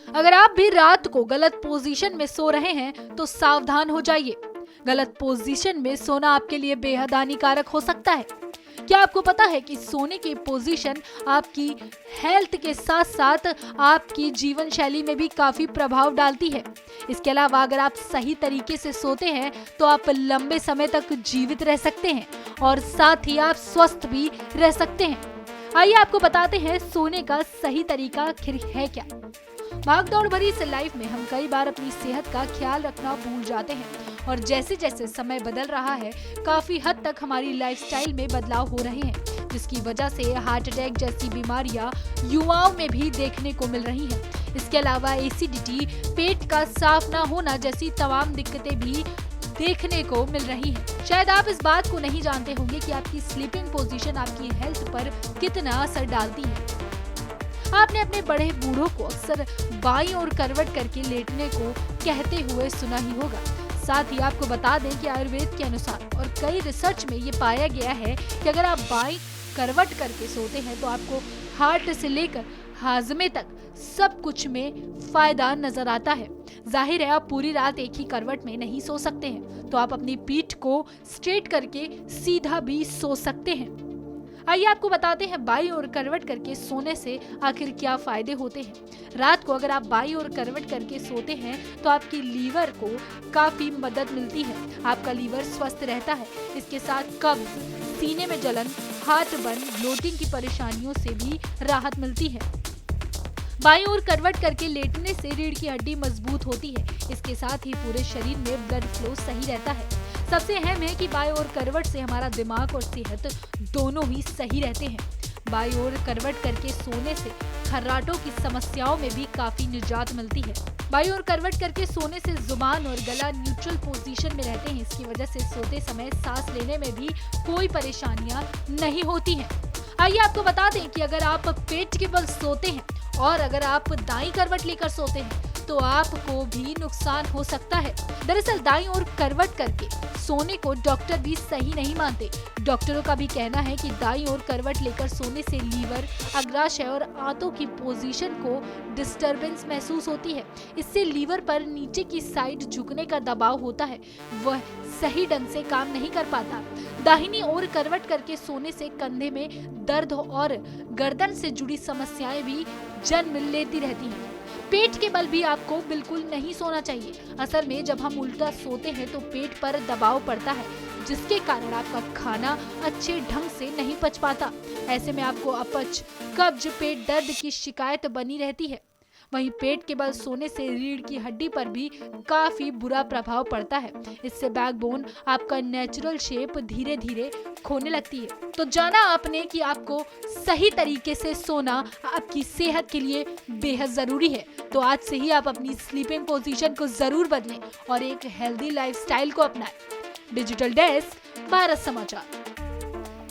अगर आप भी रात को गलत पोजीशन में सो रहे हैं तो सावधान हो जाइए। गलत पोजीशन में सोना आपके लिए बेहद हानिकारक हो सकता है। क्या आपको पता है कि सोने की पोजीशन आपकी हेल्थ के साथ साथ आपकी जीवन शैली में भी काफी प्रभाव डालती है। इसके अलावा अगर आप सही तरीके से सोते हैं तो आप लंबे समय तक जीवित रह सकते हैं और साथ ही आप स्वस्थ भी रह सकते हैं। आइए आपको बताते हैं सोने का सही तरीका आखिर है क्या। भागदौड़ भरी इस लाइफ में हम कई बार अपनी सेहत का ख्याल रखना भूल जाते हैं और जैसे जैसे समय बदल रहा है काफी हद तक हमारी लाइफस्टाइल में बदलाव हो रहे हैं, जिसकी वजह से हार्ट अटैक जैसी बीमारियां युवाओं में भी देखने को मिल रही हैं। इसके अलावा एसिडिटी, पेट का साफ ना होना जैसी तमाम दिक्कतें भी देखने को मिल रही है। शायद आप इस बात को नहीं जानते होंगे कि आपकी स्लीपिंग पोजीशन आपकी हेल्थ पर कितना असर डालती है। आपने अपने बड़े बूढ़ों को अक्सर बाईं ओर करवट करके लेटने को कहते हुए सुना ही होगा। साथ ही आपको बता दें कि आयुर्वेद के अनुसार और कई रिसर्च में ये पाया गया है कि अगर आप बाईं करवट करके सोते हैं तो आपको हार्ट से लेकर हाजमे तक सब कुछ में फायदा नजर आता है। जाहिर है आप पूरी रात एक ही करवट में नहीं सो सकते हैं, तो आप अपनी पीठ को स्ट्रेट करके सीधा भी सो सकते हैं। आइए आपको बताते हैं बाईं ओर करवट करके सोने से आखिर क्या फायदे होते हैं। रात को अगर आप बाईं ओर करवट करके सोते हैं तो आपकी लीवर को काफी मदद मिलती है, आपका लीवर स्वस्थ रहता है। इसके साथ कब्ज, सीने में जलन, हार्ट बर्न, ब्लोटिंग की परेशानियों से भी राहत मिलती है। बाईं ओर करवट करके लेटने से रीढ़ की हड्डी मजबूत होती है। इसके साथ ही पूरे शरीर में ब्लड फ्लो सही रहता है। सबसे अहम है कि बाईं ओर करवट से हमारा दिमाग और सेहत दोनों ही सही रहते हैं। बाईं ओर करवट करके सोने से खर्राटों की समस्याओं में भी काफी निजात मिलती है। बाईं ओर करवट करके सोने से जुबान और गला न्यूट्रल पोजीशन में रहते हैं। इसकी वजह से सोते समय सांस लेने में भी कोई परेशानियां नहीं होती हैं। आइए आपको बता दें कि अगर आप पेट के बल सोते हैं और अगर आप दाईं करवट लेकर सोते हैं तो आपको भी नुकसान हो सकता है। दरअसल दाईं ओर करवट करके सोने को डॉक्टर भी सही नहीं मानते। डॉक्टरों का भी कहना है कि दाईं ओर करवट लेकर सोने से लीवर, अग्राशय और आंतों की पोजीशन को डिस्टरबेंस महसूस होती है। इससे लीवर पर नीचे की साइड झुकने का दबाव होता है, वह सही ढंग से काम नहीं कर पाता। दाहिनी ओर करवट करके सोने से कंधे में दर्द और गर्दन से जुड़ी समस्याएं भी जन्म लेती रहती हैं। पेट के बल भी आपको बिल्कुल नहीं सोना चाहिए। असल में जब हम उल्टा सोते हैं तो पेट पर दबाव पड़ता है, जिसके कारण आपका खाना अच्छे ढंग से नहीं पच पाता। ऐसे में आपको अपच, कब्ज, पेट दर्द की शिकायत बनी रहती है। वहीं पेट के बल सोने से रीढ़ की हड्डी पर भी काफी बुरा प्रभाव पड़ता है। इससे बैकबोन, आपका नेचुरल शेप धीरे धीरे खोने लगती है। तो जाना आपने कि आपको सही तरीके से सोना आपकी सेहत के लिए बेहद जरूरी है। तो आज से ही आप अपनी स्लीपिंग पोजीशन को जरूर बदलें और एक हेल्दी लाइफस्टाइल को अपनाएं। डिजिटल डेस्क, भारत समाचार।